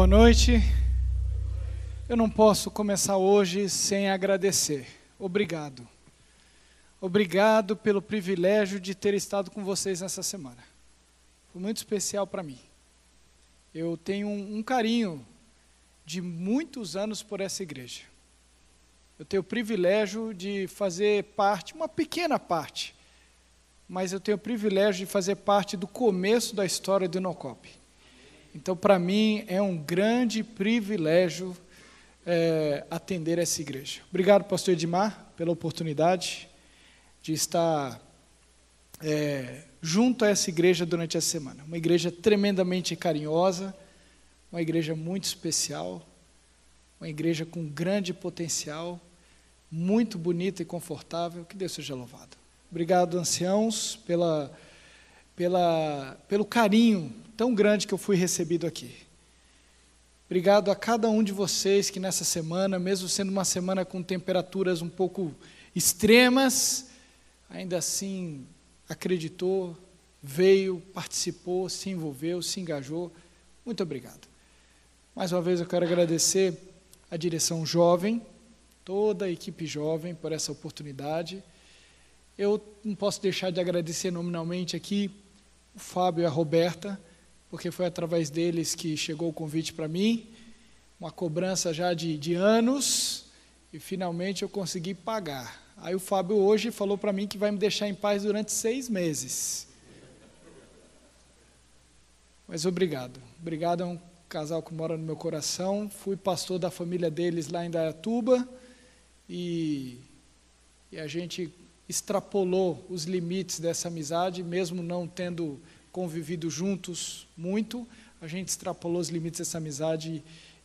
Boa noite. Eu não posso começar hoje sem agradecer. Obrigado. Obrigado pelo privilégio de ter estado com vocês nessa semana. Foi muito especial para mim. Eu tenho um carinho de muitos anos por essa igreja. Eu tenho o privilégio de fazer parte, uma pequena parte, mas eu tenho o privilégio de fazer parte do começo da história do Inocop. Então, para mim, é um grande privilégio atender essa igreja. Obrigado, pastor Edmar, pela oportunidade de estar junto a essa igreja durante a semana. Uma igreja tremendamente carinhosa, uma igreja muito especial, uma igreja com grande potencial, muito bonita e confortável. Que Deus seja louvado. Obrigado, anciãos, pelo carinho tão grande que eu fui recebido aqui. Obrigado a cada um de vocês que nessa semana, mesmo sendo uma semana com temperaturas um pouco extremas, ainda assim acreditou, veio, participou, se envolveu, se engajou. Muito obrigado. Mais uma vez eu quero agradecer a direção jovem, toda a equipe jovem por essa oportunidade. Eu não posso deixar de agradecer nominalmente aqui o Fábio e a Roberta, porque foi através deles que chegou o convite para mim, uma cobrança já de anos, e finalmente eu consegui pagar. Aí o Fábio hoje falou para mim que vai me deixar em paz durante 6 meses. Mas obrigado. Obrigado, é um casal que mora no meu coração. Fui pastor da família deles lá em Indaiatuba, e a gente extrapolou os limites dessa amizade, mesmo não tendo convivido juntos muito, a gente extrapolou os limites dessa amizade,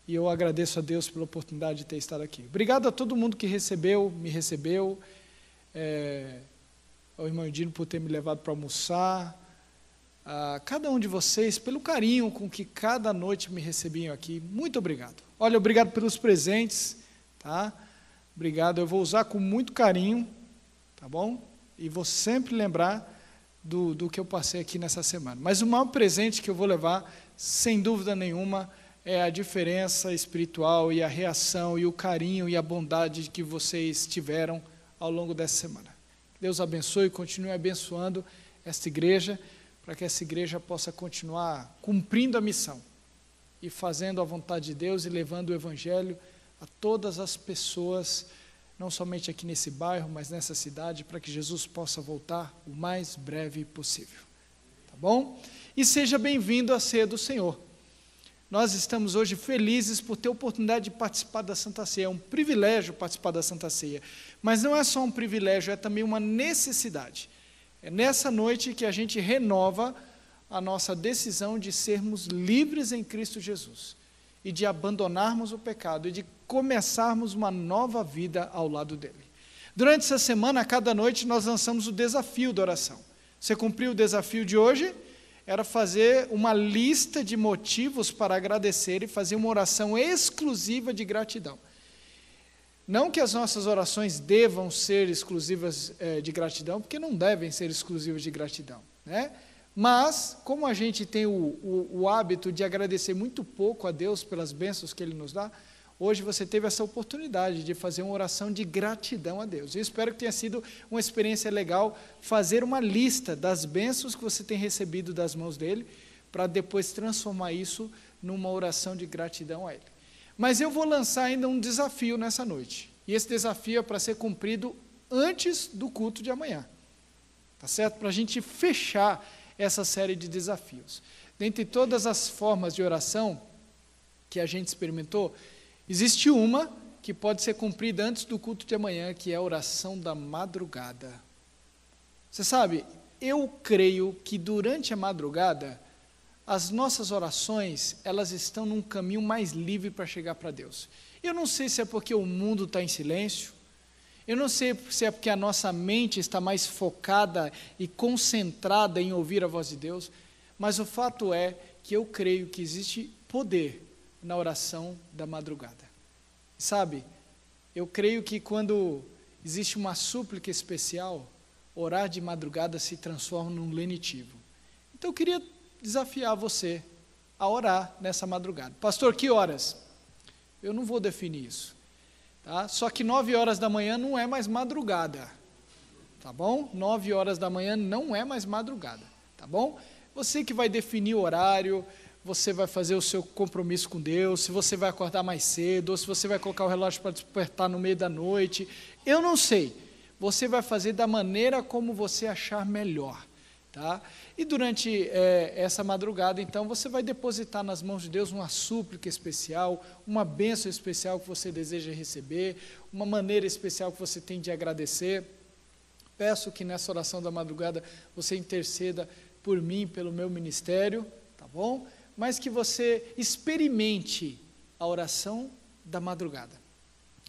e eu agradeço a Deus pela oportunidade de ter estado aqui. Obrigado a todo mundo que me recebeu, ao irmão Dino por ter me levado para almoçar, a cada um de vocês pelo carinho com que cada noite me recebiam aqui. Muito obrigado. Olha, obrigado pelos presentes, tá? Obrigado, eu vou usar com muito carinho, tá bom? E vou sempre lembrar do que eu passei aqui nessa semana. Mas o maior presente que eu vou levar, sem dúvida nenhuma, é a diferença espiritual e a reação e o carinho e a bondade que vocês tiveram ao longo dessa semana. Deus abençoe e continue abençoando esta igreja, para que essa igreja possa continuar cumprindo a missão e fazendo a vontade de Deus e levando o evangelho a todas as pessoas, não somente aqui nesse bairro, mas nessa cidade, para que Jesus possa voltar o mais breve possível. Tá bom? E seja bem-vindo à ceia do Senhor. Nós estamos hoje felizes por ter a oportunidade de participar da Santa Ceia. É um privilégio participar da Santa Ceia. Mas não é só um privilégio, é também uma necessidade. É nessa noite que a gente renova a nossa decisão de sermos livres em Cristo Jesus e de abandonarmos o pecado e de começarmos uma nova vida ao lado dele. Durante essa semana, a cada noite, nós lançamos o desafio da oração. Você cumpriu o desafio de hoje? Era fazer uma lista de motivos para agradecer e fazer uma oração exclusiva de gratidão. Não que as nossas orações devam ser exclusivas de gratidão, porque não devem ser exclusivas de gratidão, né? Mas, como a gente tem o hábito de agradecer muito pouco a Deus pelas bênçãos que Ele nos dá, hoje você teve essa oportunidade de fazer uma oração de gratidão a Deus. Eu espero que tenha sido uma experiência legal fazer uma lista das bênçãos que você tem recebido das mãos dEle, para depois transformar isso numa oração de gratidão a Ele. Mas eu vou lançar ainda um desafio nessa noite, e esse desafio é para ser cumprido antes do culto de amanhã, tá certo? Para a gente fechar essa série de desafios. Dentre todas as formas de oração que a gente experimentou, existe uma que pode ser cumprida antes do culto de amanhã, que é a oração da madrugada. Você sabe, eu creio que durante a madrugada, as nossas orações, elas estão num caminho mais livre para chegar para Deus. Eu não sei se é porque o mundo está em silêncio, eu não sei se é porque a nossa mente está mais focada e concentrada em ouvir a voz de Deus, mas o fato é que eu creio que existe poder na oração da madrugada. Sabe, eu creio que quando existe uma súplica especial, orar de madrugada se transforma num lenitivo. Então eu queria desafiar você a orar nessa madrugada. Pastor, que horas? Eu não vou definir isso. Tá? Só que 9 horas da manhã não é mais madrugada. Tá bom? 9 horas da manhã não é mais madrugada. Tá bom? Você que vai definir o horário, você vai fazer o seu compromisso com Deus, se você vai acordar mais cedo, ou se você vai colocar o relógio para despertar no meio da noite, eu não sei. Você vai fazer da maneira como você achar melhor. Tá? E durante essa madrugada, então, você vai depositar nas mãos de Deus uma súplica especial, uma bênção especial que você deseja receber, uma maneira especial que você tem de agradecer. Peço que nessa oração da madrugada você interceda por mim, pelo meu ministério, tá bom? Mas que você experimente a oração da madrugada,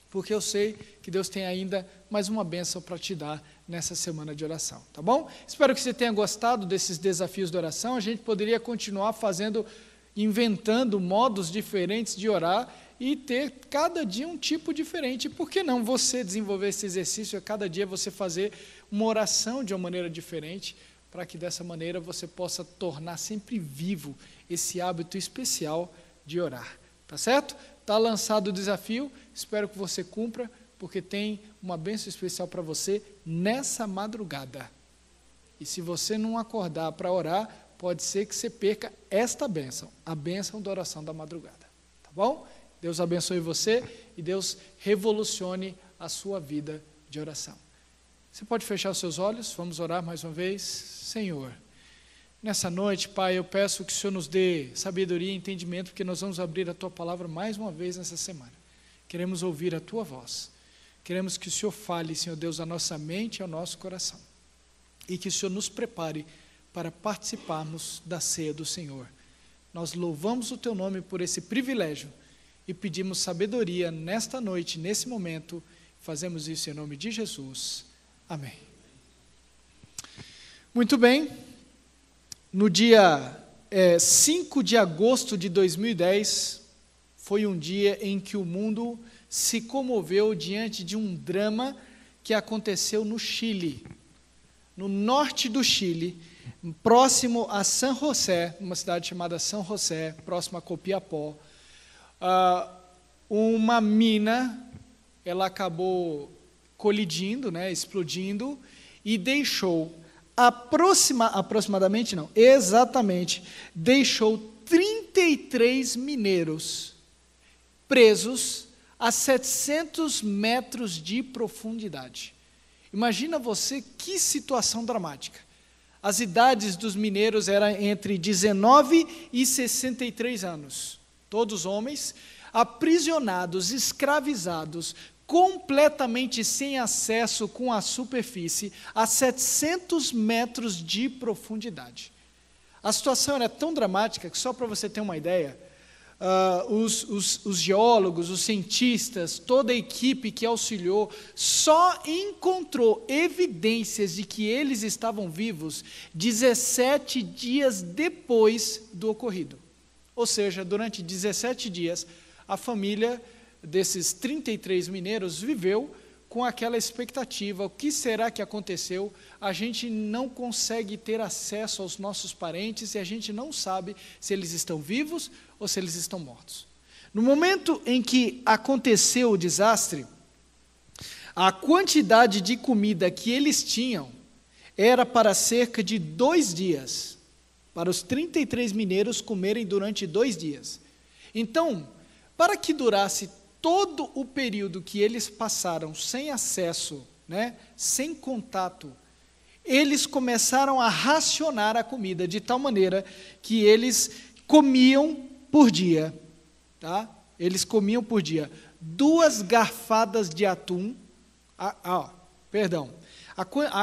porque eu sei que Deus tem ainda mais uma bênção para te dar nessa semana de oração, tá bom? Espero que você tenha gostado desses desafios de oração. A gente poderia continuar inventando modos diferentes de orar e ter cada dia um tipo diferente. Por que não você desenvolver esse exercício, a cada dia você fazer uma oração de uma maneira diferente, para que dessa maneira você possa tornar sempre vivo esse hábito especial de orar, tá certo? Está lançado o desafio, espero que você cumpra, porque tem uma bênção especial para você nessa madrugada. E se você não acordar para orar, pode ser que você perca esta bênção, a bênção da oração da madrugada, tá bom? Deus abençoe você e Deus revolucione a sua vida de oração. Você pode fechar os seus olhos, vamos orar mais uma vez. Senhor, nessa noite, Pai, eu peço que o Senhor nos dê sabedoria e entendimento, porque nós vamos abrir a Tua palavra mais uma vez nessa semana. Queremos ouvir a Tua voz. Queremos que o Senhor fale, Senhor Deus, à nossa mente e ao nosso coração. E que o Senhor nos prepare para participarmos da ceia do Senhor. Nós louvamos o Teu nome por esse privilégio e pedimos sabedoria nesta noite, nesse momento. Fazemos isso em nome de Jesus. Amém. Muito bem. No dia 5 de agosto de 2010, foi um dia em que o mundo se comoveu diante de um drama que aconteceu no Chile, no norte do Chile, próximo a San José, uma cidade chamada São José, próximo a Copiapó. Uma mina, ela acabou colidindo, explodindo, e deixou exatamente, deixou 33 mineiros presos a 700 metros de profundidade. Imagina você que situação dramática. As idades dos mineiros eram entre 19 e 63 anos, todos homens, aprisionados, escravizados, completamente sem acesso com a superfície, a 700 metros de profundidade. A situação era tão dramática que, só para você ter uma ideia, os geólogos, os cientistas, toda a equipe que auxiliou, só encontrou evidências de que eles estavam vivos 17 dias depois do ocorrido. Ou seja, durante 17 dias, a família desses 33 mineiros viveu com aquela expectativa: o que será que aconteceu? A gente não consegue ter acesso aos nossos parentes e a gente não sabe se eles estão vivos ou se eles estão mortos. No momento em que aconteceu o desastre, a quantidade de comida que eles tinham era para cerca de 2 dias, para os 33 mineiros comerem durante 2 dias. Então, para que durasse todo o período que eles passaram sem acesso, sem contato, eles começaram a racionar a comida, de tal maneira que eles comiam por dia, tá? Eles comiam por dia 2 garfadas de atum, a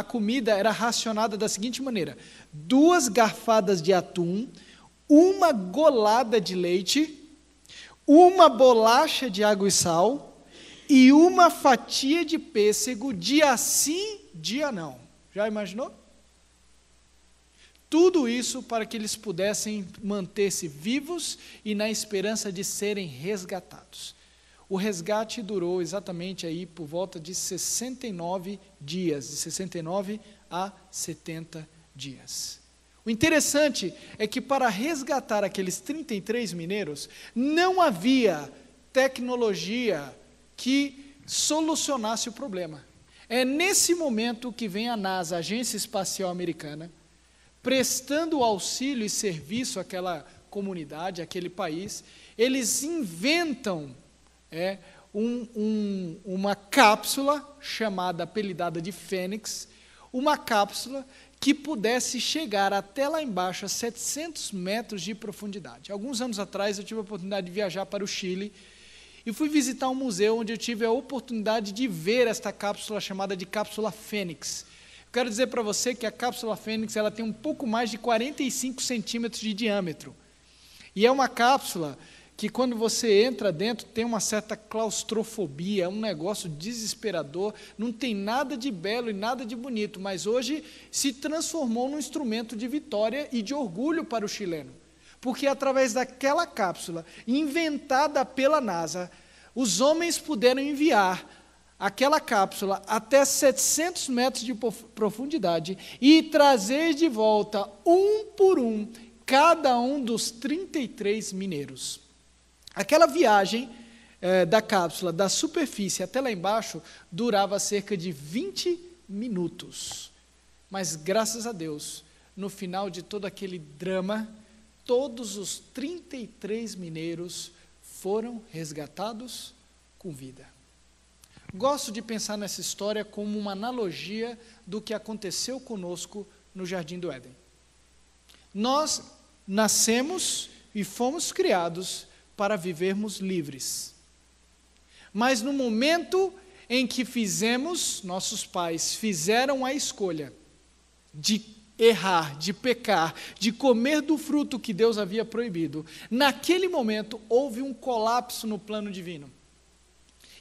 comida era racionada da seguinte maneira: 2 garfadas de atum, 1 golada de leite, 1 bolacha de água e sal e 1 fatia de pêssego, dia sim, dia não. Já imaginou? Tudo isso para que eles pudessem manter-se vivos e na esperança de serem resgatados. O resgate durou exatamente aí por volta de 69 dias, de 69 a 70 dias. O interessante é que para resgatar aqueles 33 mineiros, não havia tecnologia que solucionasse o problema. É nesse momento que vem a NASA, a Agência Espacial Americana, prestando auxílio e serviço àquela comunidade, àquele país. Eles inventam uma cápsula chamada, apelidada de Fênix, uma cápsula que pudesse chegar até lá embaixo, a 700 metros de profundidade. Alguns anos atrás eu tive a oportunidade de viajar para o Chile e fui visitar um museu onde eu tive a oportunidade de ver esta cápsula chamada de cápsula Fênix. Eu quero dizer para você que a cápsula Fênix ela tem um pouco mais de 45 centímetros de diâmetro. E é uma cápsula que quando você entra dentro tem uma certa claustrofobia, é um negócio desesperador, não tem nada de belo e nada de bonito, mas hoje se transformou num instrumento de vitória e de orgulho para o chileno, porque através daquela cápsula, inventada pela NASA, os homens puderam enviar aquela cápsula até 700 metros de profundidade e trazer de volta, um por um, cada um dos 33 mineiros. Aquela viagem da cápsula, da superfície até lá embaixo, durava cerca de 20 minutos. Mas, graças a Deus, no final de todo aquele drama, todos os 33 mineiros foram resgatados com vida. Gosto de pensar nessa história como uma analogia do que aconteceu conosco no Jardim do Éden. Nós nascemos e fomos criados para vivermos livres. Mas no momento em que nossos pais fizeram a escolha de errar, de pecar, de comer do fruto que Deus havia proibido, naquele momento houve um colapso no plano divino.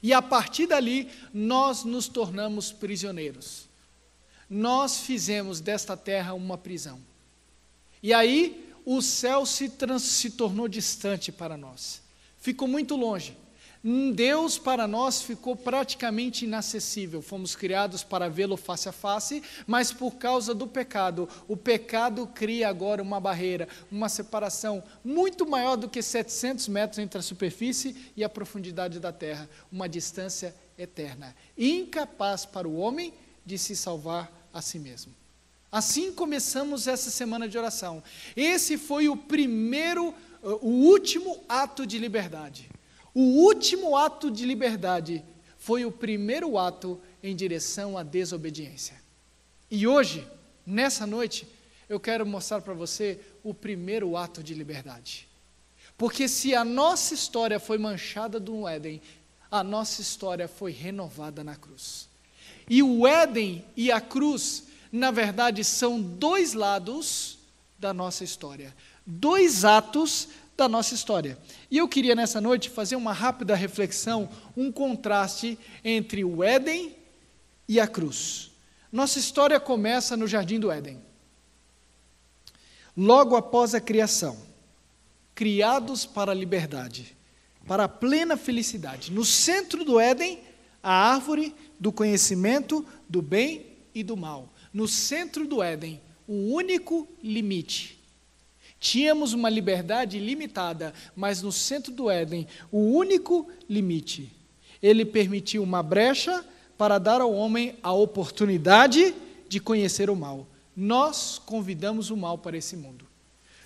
E a partir dali, nós nos tornamos prisioneiros. Nós fizemos desta terra uma prisão. E aí, o céu se tornou distante para nós. Ficou muito longe. Deus para nós ficou praticamente inacessível. Fomos criados para vê-lo face a face, mas por causa do pecado, o pecado cria agora uma barreira, uma separação muito maior do que 700 metros entre a superfície e a profundidade da terra, uma distância eterna, incapaz para o homem de se salvar a si mesmo. Assim começamos essa semana de oração. Esse foi o último ato de liberdade. O último ato de liberdade foi o primeiro ato em direção à desobediência. E hoje, nessa noite, eu quero mostrar para você o primeiro ato de liberdade. Porque se a nossa história foi manchada do Éden, a nossa história foi renovada na cruz. E o Éden e a cruz, na verdade, são dois lados da nossa história, dois atos da nossa história. E eu queria nessa noite fazer uma rápida reflexão, um contraste entre o Éden e a cruz. Nossa história começa no Jardim do Éden. Logo após a criação, criados para a liberdade, para a plena felicidade. No centro do Éden, a árvore do conhecimento do bem e do mal. No centro do Éden, o único limite. Tínhamos uma liberdade limitada, mas no centro do Éden, o único limite. Ele permitiu uma brecha para dar ao homem a oportunidade de conhecer o mal. Nós convidamos o mal para esse mundo.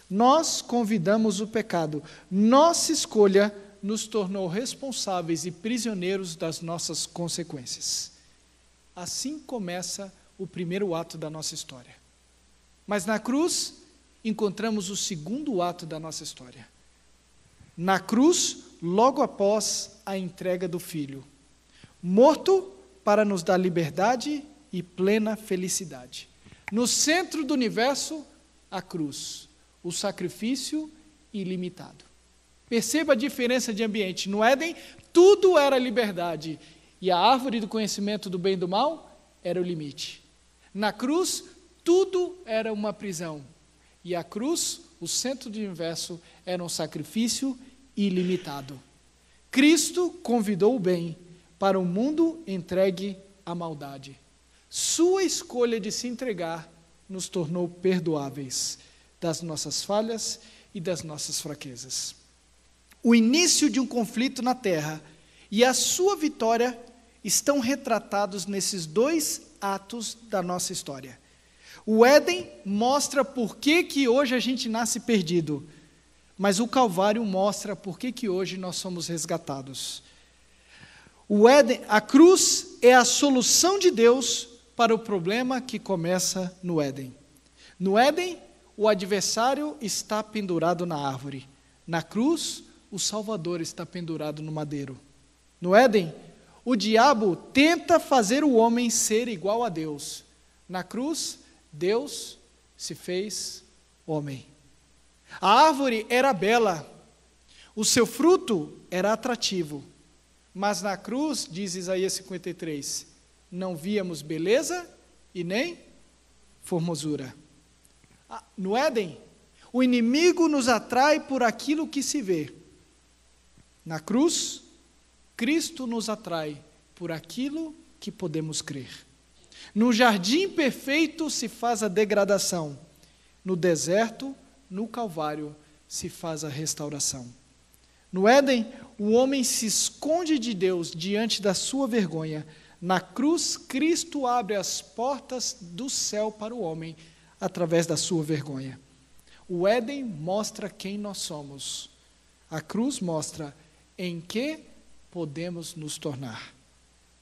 Nós convidamos o pecado. Nossa escolha nos tornou responsáveis e prisioneiros das nossas consequências. Assim começa o primeiro ato da nossa história. Mas na cruz, encontramos o segundo ato da nossa história. Na cruz, logo após a entrega do Filho, morto para nos dar liberdade e plena felicidade. No centro do universo, a cruz, o sacrifício ilimitado. Perceba a diferença de ambiente. No Éden, tudo era liberdade, e a árvore do conhecimento do bem e do mal era o limite. Na cruz, tudo era uma prisão. E a cruz, o centro do universo, era um sacrifício ilimitado. Cristo convidou o bem para um mundo entregue à maldade. Sua escolha de se entregar nos tornou perdoáveis das nossas falhas e das nossas fraquezas. O início de um conflito na terra e a sua vitória estão retratados nesses dois atos da nossa história. O Éden mostra por que hoje a gente nasce perdido, mas o Calvário mostra por que hoje nós somos resgatados. O Éden, a cruz é a solução de Deus para o problema que começa no Éden. No Éden, o adversário está pendurado na árvore. Na cruz, o Salvador está pendurado no madeiro. No Éden, o diabo tenta fazer o homem ser igual a Deus. Na cruz, Deus se fez homem. A árvore era bela, o seu fruto era atrativo, mas na cruz, diz Isaías 53, não víamos beleza e nem formosura. No Éden, o inimigo nos atrai por aquilo que se vê. Na cruz, Cristo nos atrai por aquilo que podemos crer. No jardim perfeito se faz a degradação. No deserto, no Calvário, se faz a restauração. No Éden, o homem se esconde de Deus diante da sua vergonha. Na cruz, Cristo abre as portas do céu para o homem através da sua vergonha. O Éden mostra quem nós somos. A cruz mostra em que podemos nos tornar.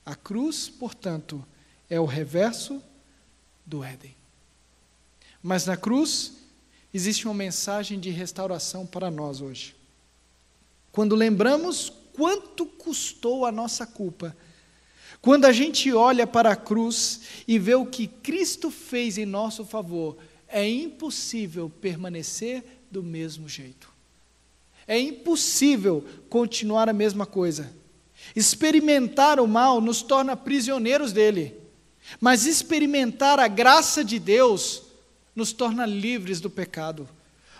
A cruz, portanto, é o reverso do Éden. Mas na cruz existe uma mensagem de restauração para nós hoje. Quando lembramos quanto custou a nossa culpa, quando a gente olha para a cruz e vê o que Cristo fez em nosso favor, é impossível permanecer do mesmo jeito. É impossível continuar a mesma coisa. Experimentar o mal nos torna prisioneiros dele, mas experimentar a graça de Deus nos torna livres do pecado.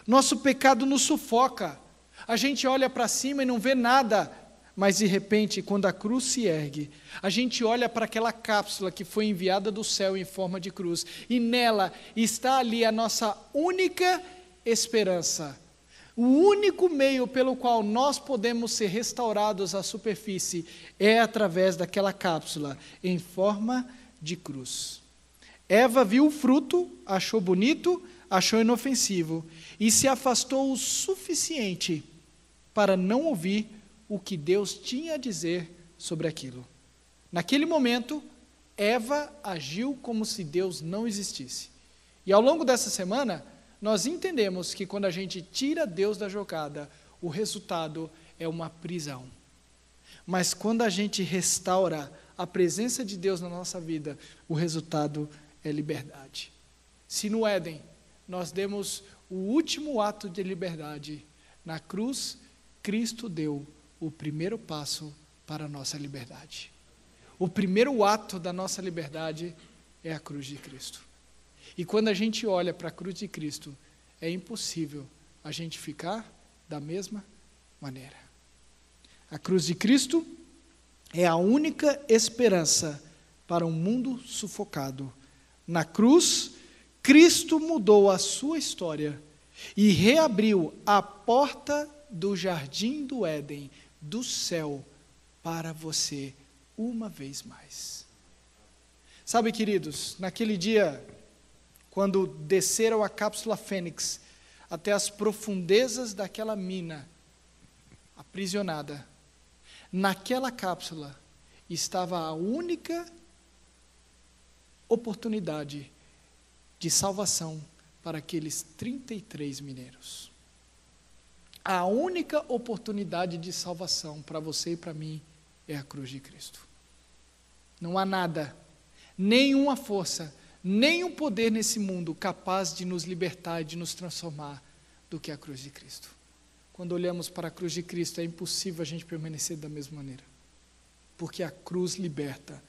Nosso pecado nos sufoca. A gente olha para cima e não vê nada, mas de repente, quando a cruz se ergue, a gente olha para aquela cápsula que foi enviada do céu em forma de cruz, e nela está ali a nossa única esperança. O único meio pelo qual nós podemos ser restaurados à superfície é através daquela cápsula em forma de cruz. Eva viu o fruto, achou bonito, achou inofensivo e se afastou o suficiente para não ouvir o que Deus tinha a dizer sobre aquilo. Naquele momento, Eva agiu como se Deus não existisse. E ao longo dessa semana, nós entendemos que quando a gente tira Deus da jogada, o resultado é uma prisão. Mas quando a gente restaura a presença de Deus na nossa vida, o resultado é liberdade. Se no Éden nós demos o último ato de liberdade, na cruz, Cristo deu o primeiro passo para a nossa liberdade. O primeiro ato da nossa liberdade é a cruz de Cristo. E quando a gente olha para a cruz de Cristo, é impossível a gente ficar da mesma maneira. A cruz de Cristo é a única esperança para um mundo sufocado. Na cruz, Cristo mudou a sua história e reabriu a porta do jardim do Éden, do céu, para você uma vez mais. Sabe, queridos, naquele dia, quando desceram a cápsula Fênix até as profundezas daquela mina, aprisionada, naquela cápsula estava a única oportunidade de salvação para aqueles 33 mineiros. A única oportunidade de salvação para você e para mim é a cruz de Cristo. Não há nada, nenhuma força, nenhum poder nesse mundo capaz de nos libertar e de nos transformar do que a cruz de Cristo. Quando olhamos para a cruz de Cristo, é impossível a gente permanecer da mesma maneira, porque a cruz liberta,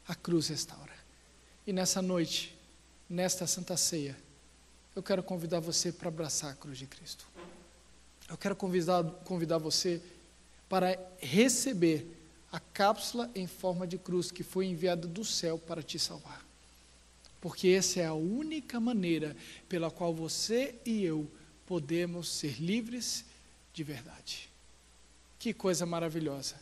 a cruz restaura. E nessa noite, nesta Santa Ceia, eu quero convidar você para abraçar a cruz de Cristo. Eu quero convidar você para receber a cápsula em forma de cruz que foi enviada do céu para te salvar. porque essa é a única maneira pela qual você e eu podemos ser livres de verdade. Que coisa maravilhosa!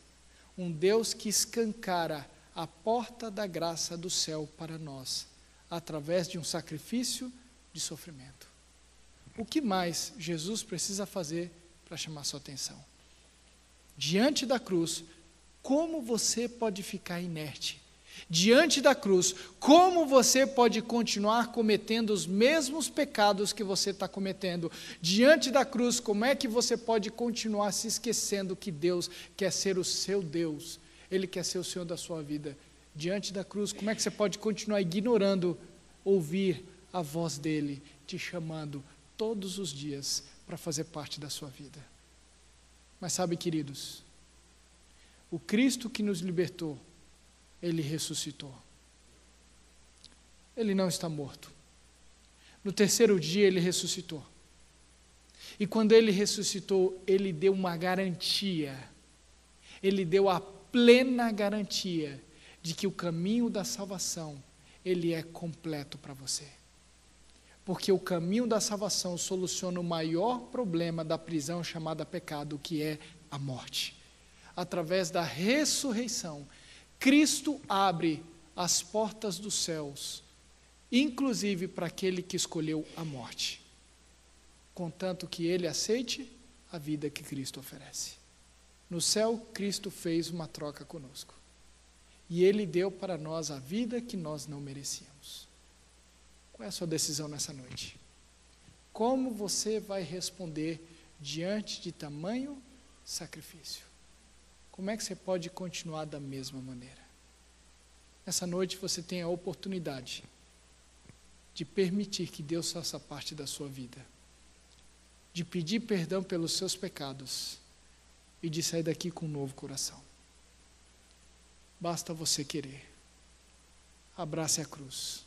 Um Deus que escancara a porta da graça do céu para nós, através de um sacrifício de sofrimento. O que mais Jesus precisa fazer para chamar sua atenção? Diante da cruz, como você pode ficar inerte? Diante da cruz, como você pode continuar cometendo os mesmos pecados que você está cometendo? Diante da cruz, como é que você pode continuar se esquecendo que Deus quer ser o seu Deus? Ele quer ser o Senhor da sua vida. Diante da cruz, como é que você pode continuar ignorando ouvir a voz dEle te chamando todos os dias para fazer parte da sua vida? Mas sabe, queridos, o Cristo que nos libertou, Ele ressuscitou. Ele não está morto. No terceiro dia Ele ressuscitou. E quando Ele ressuscitou, Ele deu uma garantia. Ele deu a plena garantia de que o caminho da salvação, ele é completo para você. Porque o caminho da salvação soluciona o maior problema da prisão chamada pecado, que é a morte. Através da ressurreição, Cristo abre as portas dos céus, inclusive para aquele que escolheu a morte, contanto que ele aceite a vida que Cristo oferece. No céu, Cristo fez uma troca conosco. E Ele deu para nós a vida que nós não merecíamos. Qual é a sua decisão nessa noite? Como você vai responder diante de tamanho sacrifício? Como é que você pode continuar da mesma maneira? Nessa noite você tem a oportunidade de permitir que Deus faça parte da sua vida, de pedir perdão pelos seus pecados e de sair daqui com um novo coração. Basta você querer. Abrace a cruz.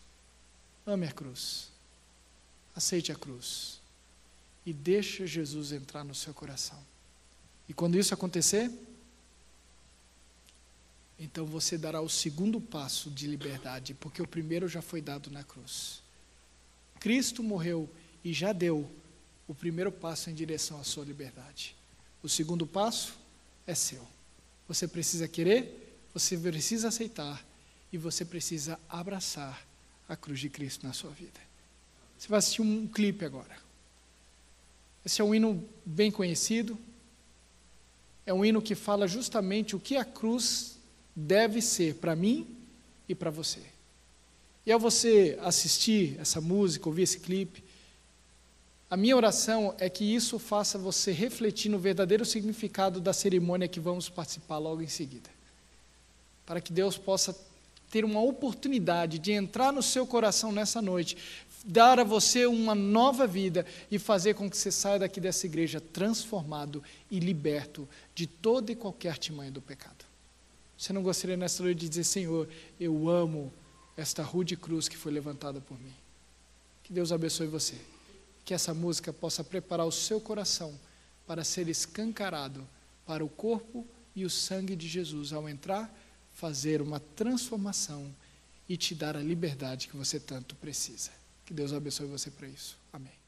Ame a cruz. Aceite a cruz. E deixe Jesus entrar no seu coração. E quando isso acontecer, então você dará o segundo passo de liberdade, porque o primeiro já foi dado na cruz. Cristo morreu e já deu o primeiro passo em direção à sua liberdade. O segundo passo é seu. Você precisa querer, você precisa aceitar e você precisa abraçar a cruz de Cristo na sua vida. Você vai assistir um clipe agora. Esse é um hino bem conhecido. É um hino que fala justamente o que a cruz deve ser para mim e para você. E ao você assistir essa música, ouvir esse clipe, a minha oração é que isso faça você refletir no verdadeiro significado da cerimônia que vamos participar logo em seguida. Para que Deus possa ter uma oportunidade de entrar no seu coração nessa noite, dar a você uma nova vida e fazer com que você saia daqui dessa igreja transformado e liberto de toda e qualquer artimanha do pecado. Você não gostaria nessa noite de dizer: Senhor, eu amo esta rude cruz que foi levantada por mim. Que Deus abençoe você. Que essa música possa preparar o seu coração para ser escancarado para o corpo e o sangue de Jesus ao entrar, fazer uma transformação e te dar a liberdade que você tanto precisa. Que Deus abençoe você para isso. Amém.